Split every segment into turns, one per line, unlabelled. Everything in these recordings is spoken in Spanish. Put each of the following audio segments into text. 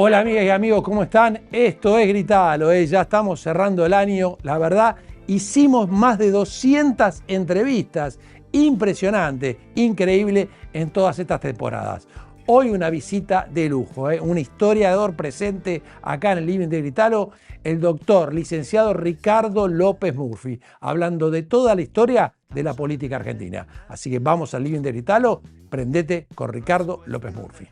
Hola amigas y amigos, ¿cómo están? Esto es Gritalo, ya estamos cerrando el año. La verdad, hicimos más de 200 entrevistas. Impresionante, increíble en todas estas temporadas. Hoy una visita de lujo, un historiador presente acá en el Living de Gritalo, el doctor licenciado Ricardo López Murphy, hablando de toda la historia de la política argentina. Así que vamos al Living de Gritalo, prendete con Ricardo López Murphy.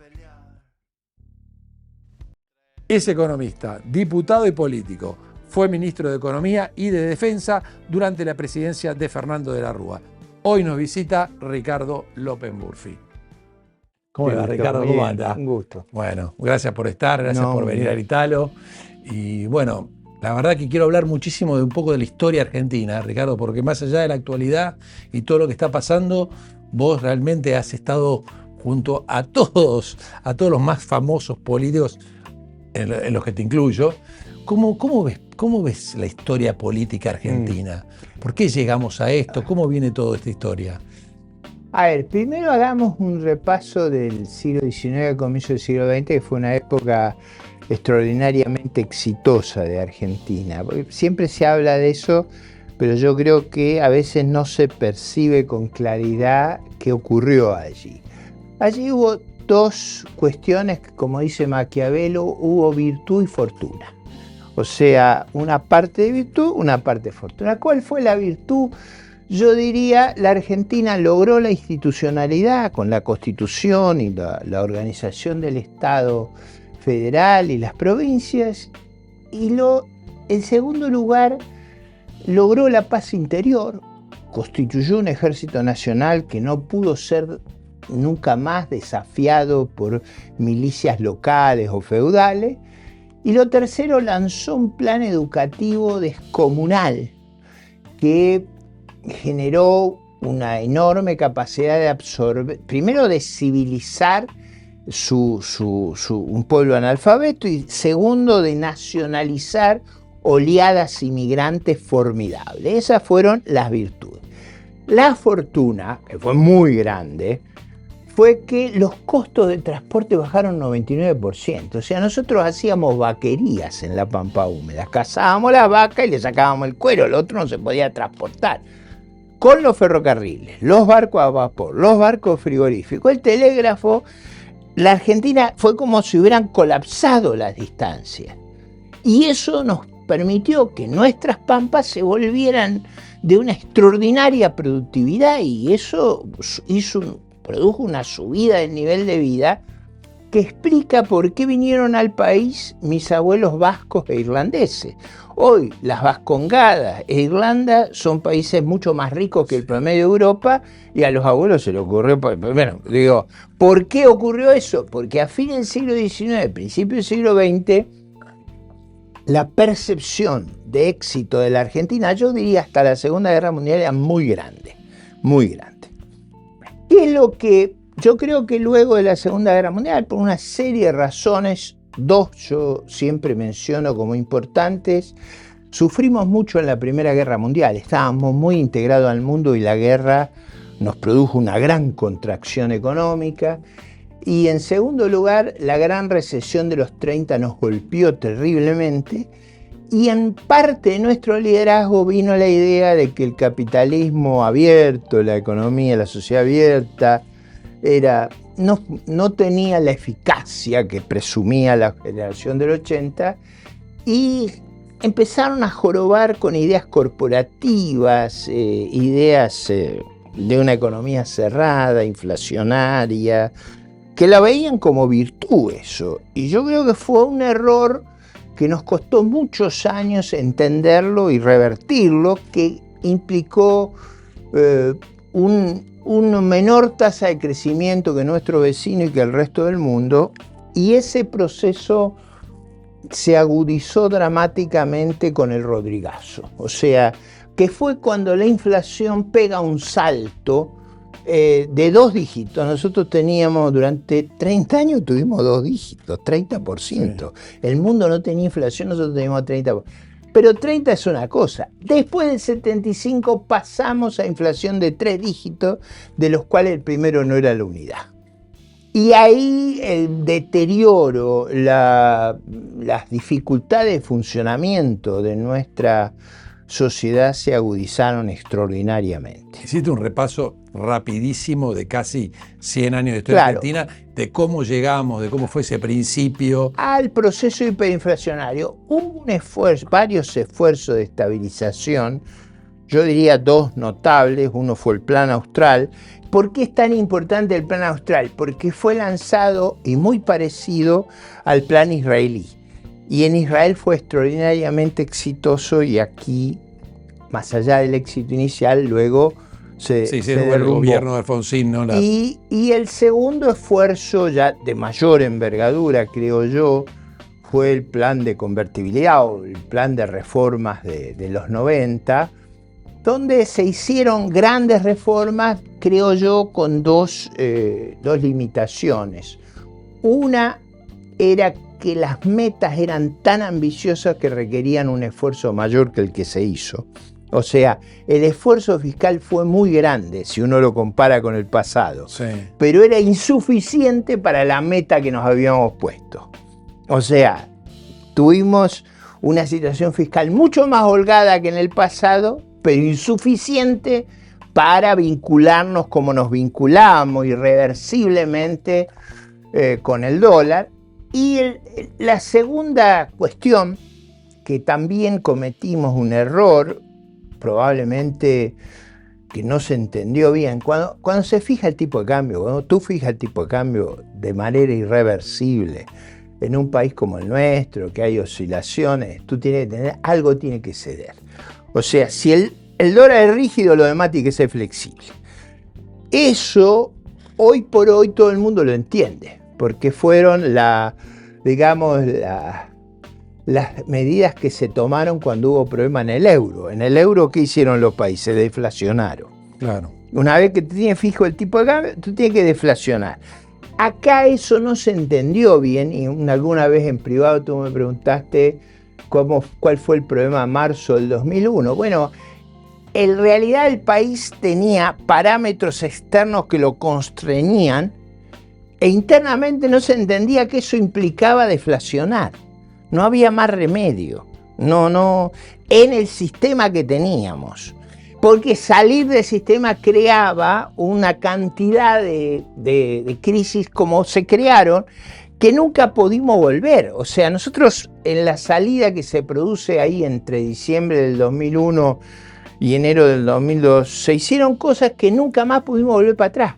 Es economista, diputado y político. Fue ministro de Economía y de Defensa durante la presidencia de Fernando de la Rúa. Hoy nos visita Ricardo López Murphy. ¿Cómo va, Ricardo? ¿Cómo anda?
Un gusto.
Bueno, gracias por estar, gracias por venir a Gritalo. Y bueno, la verdad que quiero hablar muchísimo de un poco de la historia argentina, Ricardo, porque más allá de la actualidad y todo lo que está pasando, vos realmente has estado junto a todos los más famosos políticos, en los que te incluyo. ¿Cómo ves la historia política argentina? ¿Por qué llegamos a esto? ¿Cómo viene toda esta historia?
A ver, primero hagamos un repaso del siglo XIX, comienzo del siglo XX, que fue una época extraordinariamente exitosa de Argentina. Porque siempre se habla de eso, pero yo creo que a veces no se percibe con claridad qué ocurrió allí. Allí hubo dos cuestiones que, como dice Maquiavelo, hubo virtud y fortuna. O sea, una parte de virtud, una parte de fortuna. ¿Cuál fue la virtud? Yo diría, la Argentina logró la institucionalidad con la Constitución y la organización del Estado federal y las provincias. Y en segundo lugar, logró la paz interior, constituyó un ejército nacional que no pudo ser nunca más desafiado por milicias locales o feudales. Y lo tercero, lanzó un plan educativo descomunal que generó una enorme capacidad de absorber, primero de civilizar un pueblo analfabeto y segundo de nacionalizar oleadas inmigrantes formidables. Esas fueron las virtudes. La fortuna, que fue muy grande, fue que los costos de transporte bajaron 99%. O sea, nosotros hacíamos vaquerías en la pampa húmeda. Cazábamos las vacas y le sacábamos el cuero, el otro no se podía transportar. Con los ferrocarriles, los barcos a vapor, los barcos frigoríficos, el telégrafo, la Argentina fue como si hubieran colapsado las distancias. Y eso nos permitió que nuestras pampas se volvieran de una extraordinaria productividad y eso produjo una subida del nivel de vida que explica por qué vinieron al país mis abuelos vascos e irlandeses. Hoy las Vascongadas e Irlanda son países mucho más ricos que el promedio de Europa y a los abuelos se les ocurrió, bueno, digo, ¿por qué ocurrió eso? Porque a fin del siglo XIX, principio del siglo XX, la percepción de éxito de la Argentina, yo diría hasta la Segunda Guerra Mundial, era muy grande, muy grande. ¿Qué es lo que yo creo que luego de la Segunda Guerra Mundial, por una serie de razones, dos yo siempre menciono como importantes, sufrimos mucho en la Primera Guerra Mundial, estábamos muy integrados al mundo y la guerra nos produjo una gran contracción económica. Y en segundo lugar, la gran recesión de los 30 nos golpeó terriblemente. Y en parte de nuestro liderazgo vino la idea de que el capitalismo abierto, la economía, la sociedad abierta, no tenía la eficacia que presumía la generación del 80 y empezaron a jorobar con ideas corporativas, ideas de una economía cerrada, inflacionaria, que la veían como virtud eso. Y yo creo que fue un error que nos costó muchos años entenderlo y revertirlo, que implicó una menor tasa de crecimiento que nuestro vecino y que el resto del mundo, y ese proceso se agudizó dramáticamente con el Rodrigazo. O sea, que fue cuando la inflación pega un salto de 2 dígitos. Nosotros teníamos durante 30 años, tuvimos 2 dígitos, 30%. Sí. El mundo no tenía inflación, nosotros teníamos 30%. Pero 30 es una cosa. Después del 75 pasamos a inflación de 3 dígitos, de los cuales el primero no era la unidad. Y ahí el deterioro, las dificultades de funcionamiento de nuestra sociedad se agudizaron extraordinariamente.
Hiciste un repaso rapidísimo de casi 100 años de historia argentina, de cómo llegamos, de cómo fue ese principio.
Al proceso hiperinflacionario hubo varios esfuerzos de estabilización, yo diría dos notables. Uno fue el Plan Austral. ¿Por qué es tan importante el Plan Austral? Porque fue lanzado y muy parecido al plan israelí. Y en Israel fue extraordinariamente exitoso, y aquí, más allá del éxito inicial, luego se derrumbó.
El gobierno de Alfonsín, ¿no?
Y el segundo esfuerzo, ya de mayor envergadura, creo yo, fue el plan de convertibilidad o el plan de reformas de los 90, donde se hicieron grandes reformas, creo yo, con dos limitaciones. Una era que las metas eran tan ambiciosas que requerían un esfuerzo mayor que el que se hizo. O sea, el esfuerzo fiscal fue muy grande si uno lo compara con el pasado,
sí,
pero era insuficiente para la meta que nos habíamos puesto. O sea, tuvimos una situación fiscal mucho más holgada que en el pasado, pero insuficiente para vincularnos como nos vinculamos irreversiblemente con el dólar. Y la segunda cuestión, que también cometimos un error, probablemente que no se entendió bien, cuando se fija el tipo de cambio, cuando tú fijas el tipo de cambio de manera irreversible, en un país como el nuestro, que hay oscilaciones, tú tienes que tener, algo tiene que ceder. O sea, si el dólar es rígido, lo demás tiene que ser flexible. Eso, hoy por hoy, todo el mundo lo entiende, porque fueron las medidas que se tomaron cuando hubo problema en el euro. En el euro, ¿qué hicieron los países? Deflacionaron.
Claro.
Una vez que tú tienes fijo el tipo de cambio, tú tienes que deflacionar. Acá eso no se entendió bien, y alguna vez en privado tú me preguntaste cuál fue el problema en marzo del 2001. Bueno, en realidad el país tenía parámetros externos que lo constreñían, e internamente no se entendía que eso implicaba deflacionar. No había más remedio, no, en el sistema que teníamos. Porque salir del sistema creaba una cantidad de crisis como se crearon, que nunca pudimos volver. O sea, nosotros en la salida que se produce ahí entre diciembre del 2001 y enero del 2002, se hicieron cosas que nunca más pudimos volver para atrás.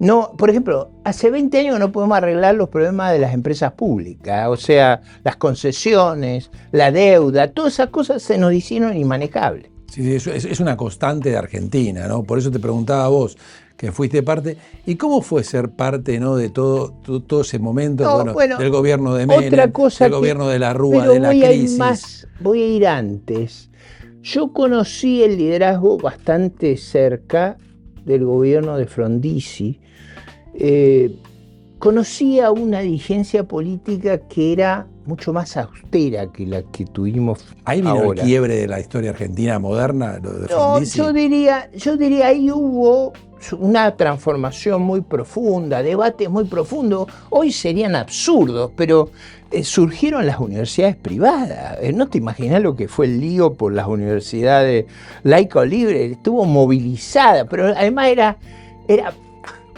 No, por ejemplo, hace 20 años no podemos arreglar los problemas de las empresas públicas, o sea, las concesiones, la deuda, todas esas cosas se nos hicieron inmanejables.
Sí, es una constante de Argentina, ¿no? Por eso te preguntaba a vos, que fuiste parte. ¿Y cómo fue ser parte, ¿no?, de todo ese momento, bueno, del gobierno de Menem, del gobierno de la Rúa, de la crisis?
Voy a ir antes. Yo conocí el liderazgo bastante cerca del gobierno de Frondizi. Conocía una dirigencia política que era mucho más austera que la que tuvimos
ahí vino
ahora.
El quiebre de la historia argentina moderna, lo de Frondizi.
Yo diría ahí hubo una transformación muy profunda, debates muy profundos. Hoy serían absurdos, pero surgieron las universidades privadas. No te imaginas lo que fue el lío por las universidades laica o libre. Estuvo movilizada, pero además era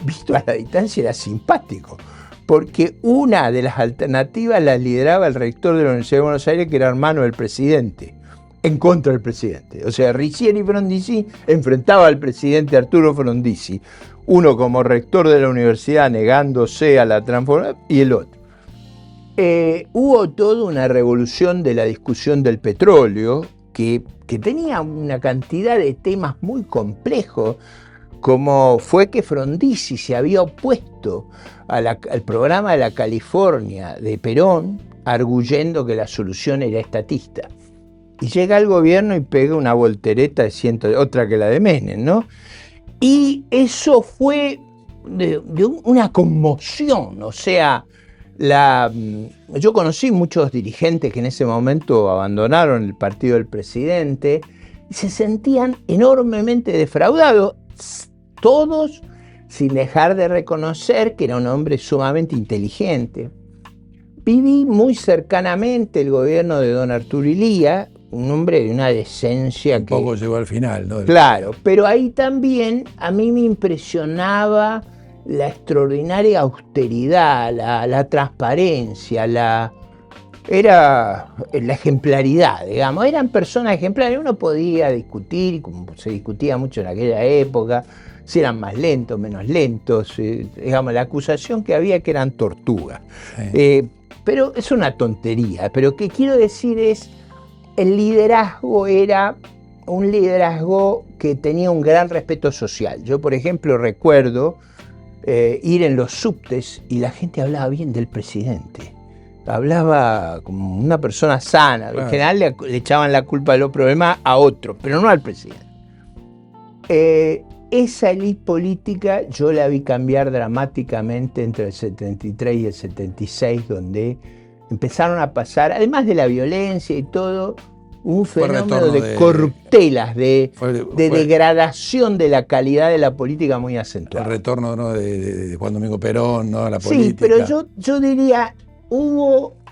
visto a la distancia, era simpático, porque una de las alternativas la lideraba el rector de la Universidad de Buenos Aires, que era hermano del presidente, en contra del presidente. O sea, Riccieri Frondizi enfrentaba al presidente Arturo Frondizi, uno como rector de la universidad negándose a la transformación y el otro. Hubo toda una revolución de la discusión del petróleo que tenía una cantidad de temas muy complejos, como fue que Frondizi se había opuesto al programa de la California de Perón, arguyendo que la solución era estatista. Y llega al gobierno y pega una voltereta de otra que la de Menem, ¿no? Y eso fue de una conmoción. O sea, yo conocí muchos dirigentes que en ese momento abandonaron el partido del presidente y se sentían enormemente defraudados. Todos sin dejar de reconocer que era un hombre sumamente inteligente. Viví muy cercanamente el gobierno de don Arturo Illia, un hombre de una decencia
Un poco llegó al final, ¿no?
Claro, pero ahí también a mí me impresionaba la extraordinaria austeridad, la transparencia, era la ejemplaridad, digamos. Eran personas ejemplares. Uno podía discutir, como se discutía mucho en aquella época, si eran más lentos, menos lentos. Digamos, la acusación que había que eran tortugas. Sí. Pero es una tontería. Pero lo que quiero decir es, el liderazgo era un liderazgo que tenía un gran respeto social. Yo, por ejemplo, recuerdo ir en los subtes y la gente hablaba bien del presidente. Hablaba como una persona sana. Claro. En general le echaban la culpa de los problemas a otro, pero no al presidente. Esa élite política yo la vi cambiar dramáticamente entre el 73 y el 76, donde empezaron a pasar, además de la violencia y todo, un fenómeno de corruptelas, de degradación de la calidad de la política muy acentuada.
El retorno, ¿no?, de Juan Domingo Perón, ¿no?, a la política.
Sí, pero yo diría,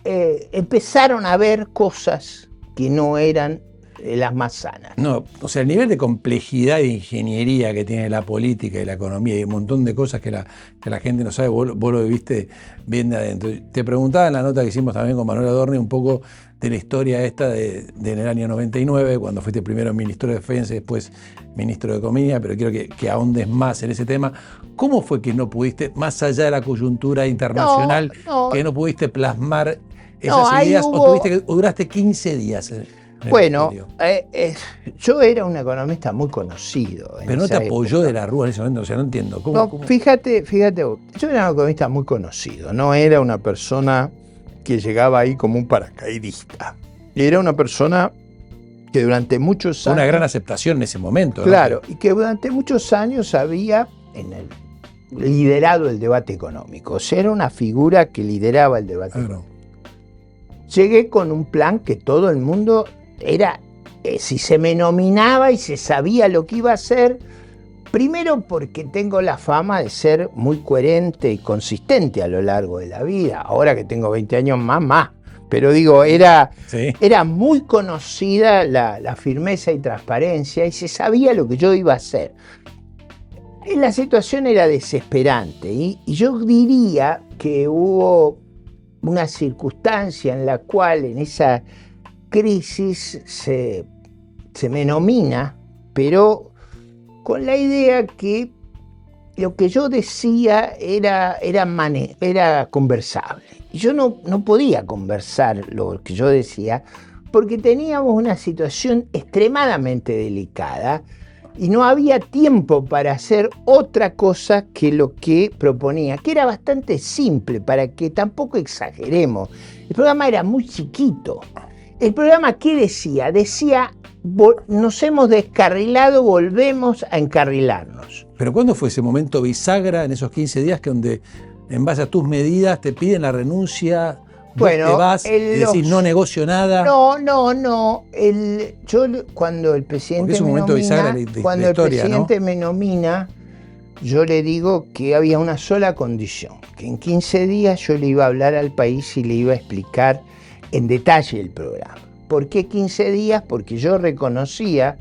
empezaron a haber cosas que no eran las más sanas.
No, o sea, el nivel de complejidad e ingeniería que tiene la política y la economía y un montón de cosas que la gente no sabe, vos lo viviste bien de adentro. Te preguntaba en la nota que hicimos también con Manuel Adorni un poco de la historia esta de en el año 99, cuando fuiste primero ministro de Defensa y después ministro de Economía, pero quiero que ahondes más en ese tema. ¿Cómo fue que no pudiste, más allá de la coyuntura internacional, que no pudiste plasmar esas ideas o duraste 15 días?
Bueno, yo era un economista muy conocido.
Pero no te apoyó de la Rúa en ese momento, o sea, no entiendo. ¿Cómo?
Fíjate, yo era un economista muy conocido, no era una persona que llegaba ahí como un paracaidista. Era una persona que durante muchos años...
Una gran aceptación en ese momento.
Claro, ¿no? Y que durante muchos años había liderado el debate económico. O sea, era una figura que lideraba el debate económico. Llegué con un plan que todo el mundo... era, si se me nominaba y se sabía lo que iba a hacer, primero porque tengo la fama de ser muy coherente y consistente a lo largo de la vida, ahora que tengo 20 años más, pero digo, era muy conocida la firmeza y transparencia y se sabía lo que yo iba a hacer. La situación era desesperante y yo diría que hubo una circunstancia en la cual en esa crisis se me nomina, pero con la idea que lo que yo decía era conversable. Y yo no podía conversar lo que yo decía porque teníamos una situación extremadamente delicada y no había tiempo para hacer otra cosa que lo que proponía, que era bastante simple, para que tampoco exageremos. El programa era muy chiquito. ¿El programa qué decía? Decía, nos hemos descarrilado, volvemos a encarrilarnos.
¿Pero cuándo fue ese momento bisagra en esos 15 días que donde, en base a tus medidas, te piden la renuncia,
bueno,
te vas y decís no negocio nada?
No. Yo cuando el presidente me nomina, yo le digo que había una sola condición, que en 15 días yo le iba a hablar al país y le iba a explicar en detalle el programa. ¿Por qué 15 días? Porque yo reconocía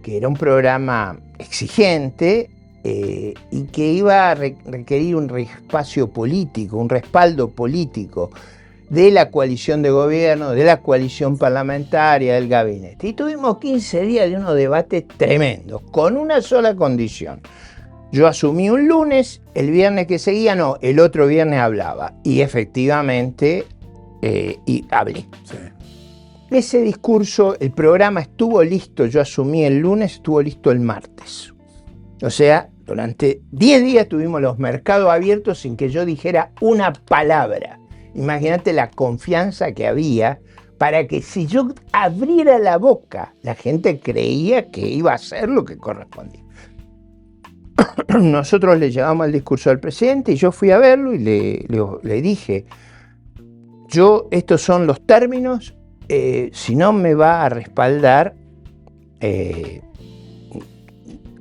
que era un programa exigente y que iba a requerir un espacio político, un respaldo político de la coalición de gobierno, de la coalición parlamentaria, del gabinete. Y tuvimos 15 días de unos debates tremendos, con una sola condición. Yo asumí un lunes, el viernes que seguía, el otro viernes hablaba. Y efectivamente... y hablé. Sí. Ese discurso, el programa estuvo listo, yo asumí el lunes, estuvo listo el martes. O sea, durante 10 días tuvimos los mercados abiertos sin que yo dijera una palabra. Imagínate la confianza que había para que si yo abriera la boca, la gente creía que iba a hacer lo que correspondía. Nosotros le llevamos el discurso al presidente y yo fui a verlo y le dije... estos son los términos, si no me va a respaldar,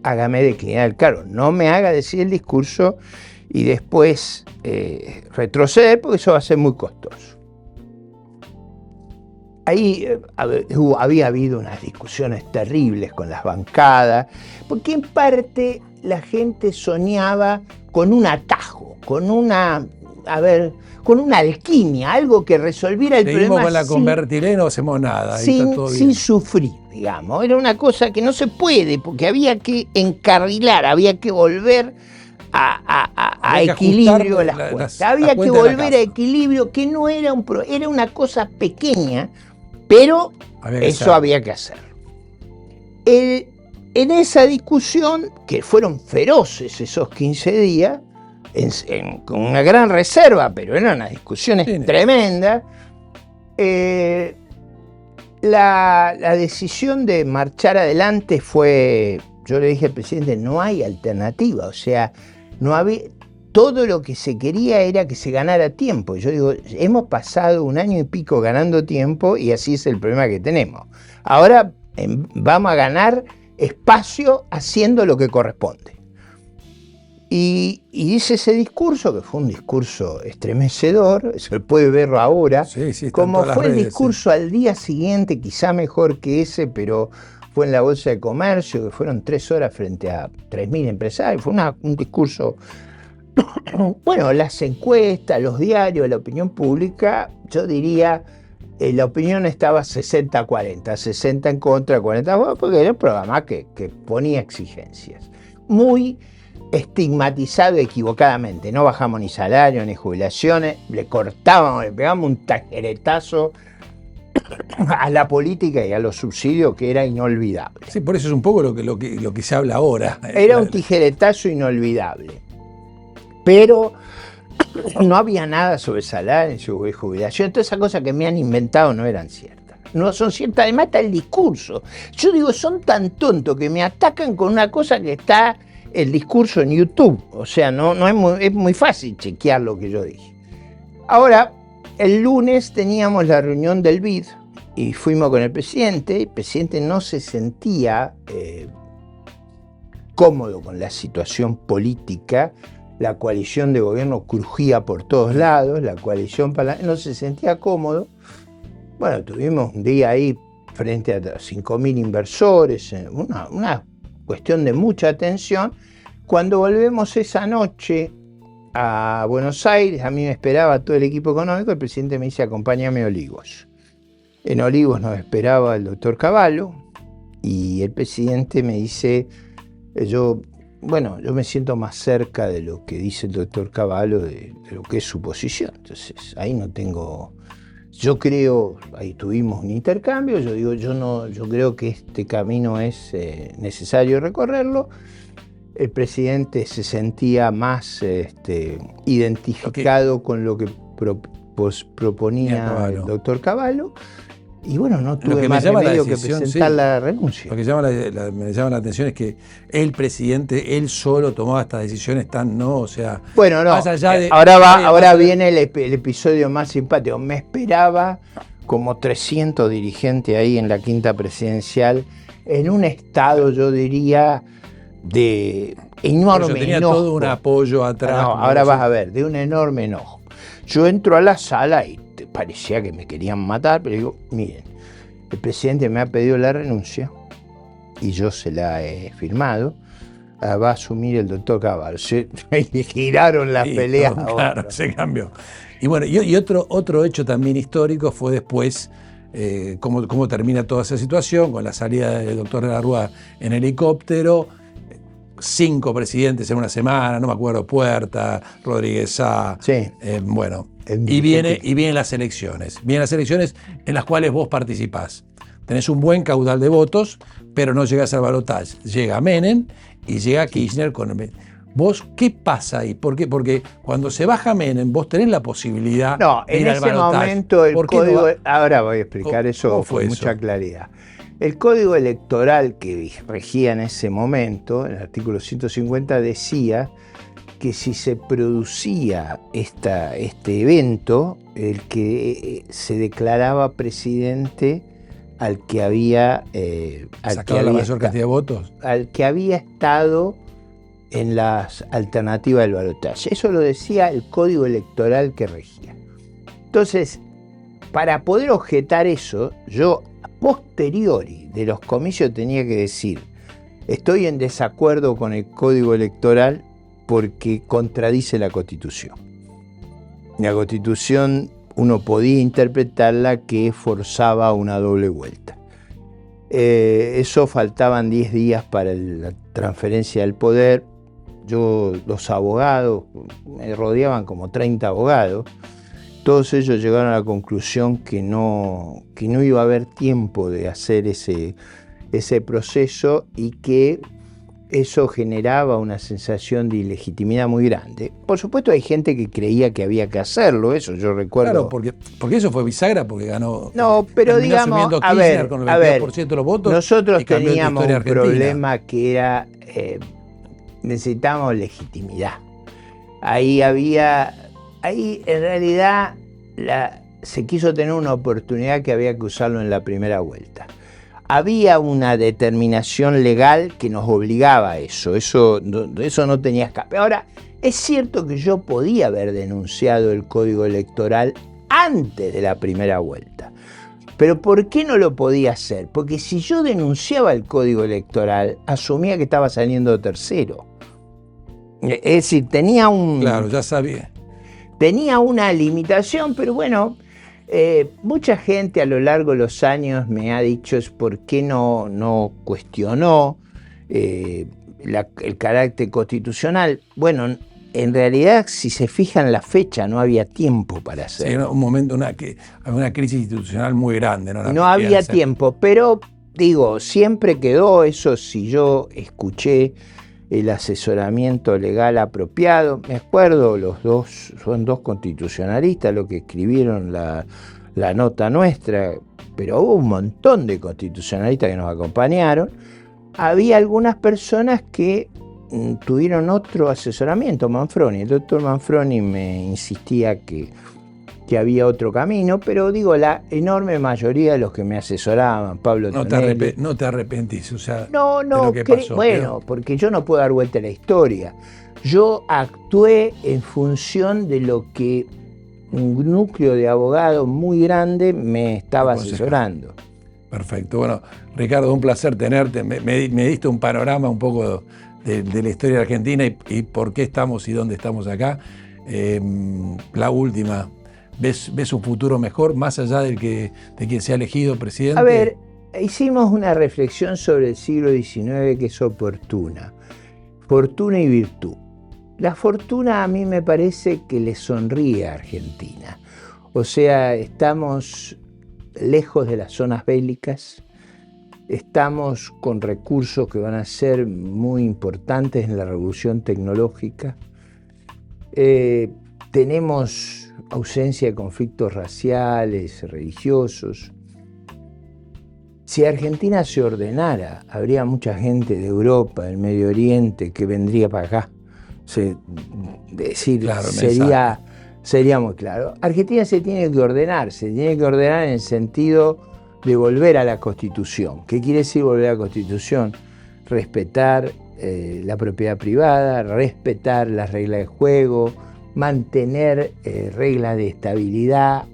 hágame declinar el cargo, no me haga decir el discurso y después retroceder, porque eso va a ser muy costoso. Ahí había habido unas discusiones terribles con las bancadas, porque en parte la gente soñaba con un atajo, con una alquimia, algo que resolviera el
Seguimos
problema
con la convertiré, no hacemos nada. Ahí está todo bien.
Sin sufrir, digamos. Era una cosa que no se puede, porque había que encarrilar, había que volver a equilibrio las cuentas. Había que volver a equilibrio, que no era era una cosa pequeña, pero eso había que hacer. En esa discusión, que fueron feroces esos 15 días, con una gran reserva, pero eran unas discusiones tremendas, la decisión de marchar adelante fue, yo le dije al presidente, no hay alternativa, o sea, no había, todo lo que se quería era que se ganara tiempo. Yo digo, hemos pasado 1 año y pico ganando tiempo y así es el problema que tenemos. Ahora vamos a ganar espacio haciendo lo que corresponde. Y hice ese discurso, que fue un discurso estremecedor, se puede verlo ahora, como fue el discurso al día siguiente, quizá mejor que ese, pero fue en la Bolsa de Comercio, que fueron 3 horas frente a 3.000 empresarios, fue un discurso, bueno, las encuestas, los diarios, la opinión pública, yo diría, la opinión estaba 60-40, 60 en contra, 40 a favor, porque era un programa que ponía exigencias. Muy estigmatizado equivocadamente, no bajamos ni salario ni jubilaciones, le cortábamos, le pegamos un tajeretazo a la política y a los subsidios que era inolvidable.
Sí, por eso es un poco lo que se habla ahora.
Era un tijeretazo inolvidable, pero no había nada sobre salario ni sobre jubilación, todas esas cosas que me han inventado no eran ciertas. No son ciertas, además está el discurso. Yo digo, son tan tontos que me atacan con una cosa que está el discurso en YouTube, o sea, es muy fácil chequear lo que yo dije. Ahora, el lunes teníamos la reunión del BID y fuimos con el presidente no se sentía cómodo con la situación política, la coalición de gobierno crujía por todos lados, la coalición no se sentía cómodo. Bueno, tuvimos un día ahí frente a 5.000 inversores, una cuestión de mucha tensión. Cuando volvemos esa noche a Buenos Aires, a mí me esperaba todo el equipo económico, el presidente me dice, acompáñame a Olivos. En Olivos nos esperaba el doctor Cavallo y el presidente me dice, yo me siento más cerca de lo que dice el doctor Cavallo, de lo que es su posición. Entonces, ahí no tengo... Yo creo, ahí tuvimos un intercambio, yo digo, yo creo que este camino es necesario recorrerlo. El presidente se sentía más identificado con lo que proponía el doctor Cavallo. Y bueno, no tuve más remedio que presentar la renuncia.
Lo que me llama la atención es que el presidente, él solo tomaba estas decisiones o sea...
Bueno, no,
más allá de,
ahora viene el episodio más simpático. Me esperaba como 300 dirigentes ahí en la quinta presidencial, en un estado, yo diría, de enorme
tenía
enojo.
Todo un apoyo atrás.
No, ahora vas a ver, de un enorme enojo. Yo entro a la sala y parecía que me querían matar, pero digo, miren, el presidente me ha pedido la renuncia y yo se la he firmado, va a asumir el doctor Cavallo. Se giraron las peleas.
Claro, se cambió. Y bueno, y otro hecho también histórico fue después cómo termina toda esa situación, con la salida del doctor de la Rúa en helicóptero, 5 presidentes en una semana, no me acuerdo, Puerta, Rodríguez Sá, y vienen las elecciones. Vienen las elecciones en las cuales vos participás. Tenés un buen caudal de votos, pero no llegás al balotaje. Llega Menem y llega Kirchner con el... ¿Vos qué pasa ahí? ¿Por qué? Porque cuando se baja Menem, vos tenés la posibilidad de ir al balotaje.
No, en ese momento el código... Ahora voy a explicar eso con mucha claridad. El código electoral que regía en ese momento, el artículo 150, decía que si se producía este evento, el que se declaraba presidente al que había
sacado la mayor cantidad de votos,
al que había estado en las alternativas del balotaje. Eso lo decía el código electoral que regía. Entonces, para poder objetar eso, yo a posteriori de los comicios tenía que decir: estoy en desacuerdo con el código electoral porque contradice la Constitución. La Constitución uno podía interpretarla que forzaba una doble vuelta. Eso faltaban 10 días para la transferencia del poder. Los abogados, me rodeaban como 30 abogados, todos ellos llegaron a la conclusión que no iba a haber tiempo de hacer ese proceso y que eso generaba una sensación de ilegitimidad muy grande. Por supuesto hay gente que creía que había que hacerlo, eso yo recuerdo.
Claro, porque eso fue bisagra, porque ganó.
No, pero digamos,
a ver, con el 22% de los votos,
nosotros teníamos un problema que era, necesitábamos legitimidad. Ahí en realidad se quiso tener una oportunidad que había que usarlo en la primera vuelta. Había una determinación legal que nos obligaba a eso no tenía escape. Ahora, es cierto que yo podía haber denunciado el código electoral antes de la primera vuelta. Pero ¿por qué no lo podía hacer? Porque si yo denunciaba el código electoral, asumía que estaba saliendo tercero. Es decir, tenía
Claro, ya sabía.
Tenía una limitación, pero bueno, mucha gente a lo largo de los años me ha dicho es por qué no cuestionó el carácter constitucional. Bueno, en realidad, si se fijan la fecha, no había tiempo para hacerlo.
Sí, un momento, una crisis institucional muy grande.
No había tiempo, pero digo, siempre quedó eso. Si yo escuché el asesoramiento legal apropiado, me acuerdo, son dos constitucionalistas los que escribieron la nota nuestra, pero hubo un montón de constitucionalistas que nos acompañaron. Había algunas personas que tuvieron otro asesoramiento, Manfroni. El doctor Manfroni me insistía que había otro camino, pero digo, la enorme mayoría de los que me asesoraban, Pablo Tonelli.
No te arrepentís, o sea,
no,
de lo que pasó,
bueno, porque yo no puedo dar vuelta a la historia. Yo actué en función de lo que un núcleo de abogados muy grande me estaba asesorando.
Perfecto. Bueno, Ricardo, un placer tenerte. Me diste un panorama un poco de la historia de Argentina y por qué estamos y dónde estamos acá. La última, ¿ves un futuro mejor más allá de quien sea elegido presidente?
A ver, hicimos una reflexión sobre el siglo XIX que es oportuna. Fortuna y virtud. La fortuna a mí me parece que le sonríe a Argentina. O sea, estamos lejos de las zonas bélicas, estamos con recursos que van a ser muy importantes en la revolución tecnológica, tenemos ausencia de conflictos raciales, religiosos. Si Argentina se ordenara, habría mucha gente de Europa, del Medio Oriente, que vendría para acá. Claro, sería muy claro. Argentina se tiene que ordenar en el sentido de volver a la Constitución. ¿Qué quiere decir volver a la Constitución? Respetar la propiedad privada, respetar las reglas de juego, mantener reglas de estabilidad,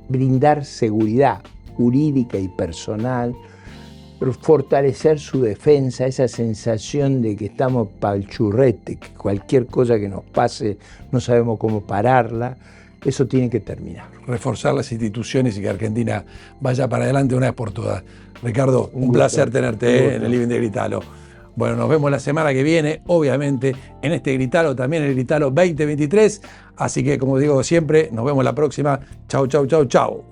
brindar seguridad jurídica y personal, fortalecer su defensa, esa sensación de que estamos para el churrete, que cualquier cosa que nos pase no sabemos cómo pararla. Eso tiene que terminar.
Reforzar las instituciones y que Argentina vaya para adelante una vez por todas. Ricardo, un placer tenerte en el Living de Gritalo. Bueno, nos vemos la semana que viene, obviamente, en este Gritalo, también el Gritalo 2023. Así que, como digo siempre, nos vemos la próxima. Chau, chau, chau, chau.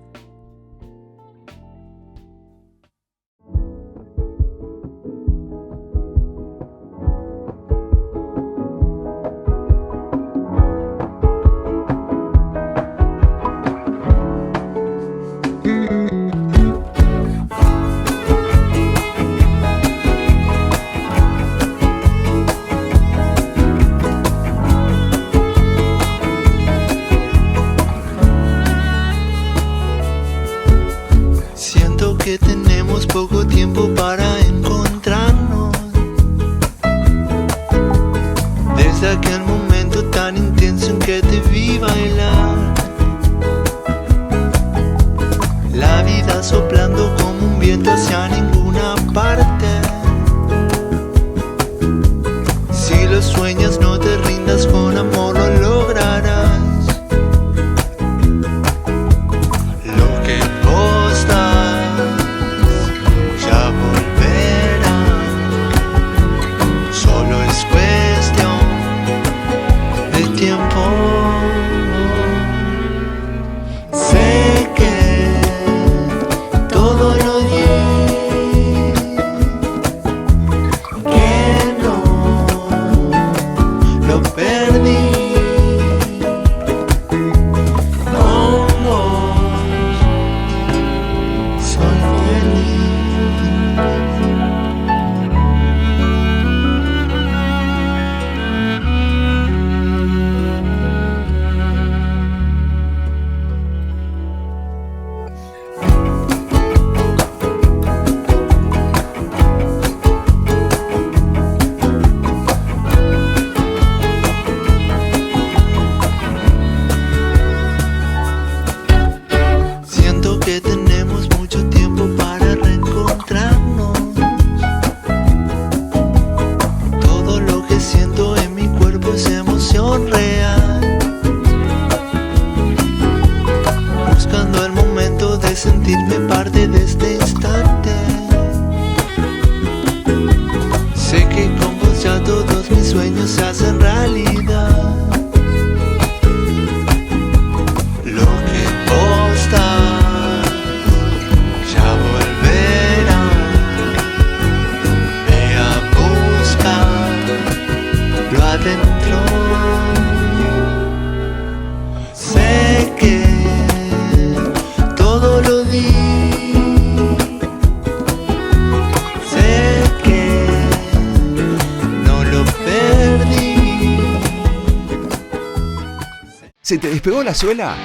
¿Se te despegó la suela?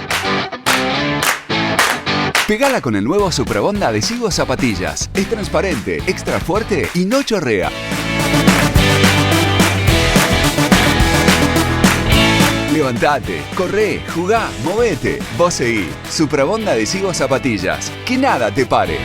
Pegala con el nuevo Suprabond adhesivo zapatillas. Es transparente, extra fuerte y no chorrea. Levantate, corre, jugá, movete. Vos seguí. Suprabond adhesivo zapatillas. Que nada te pare.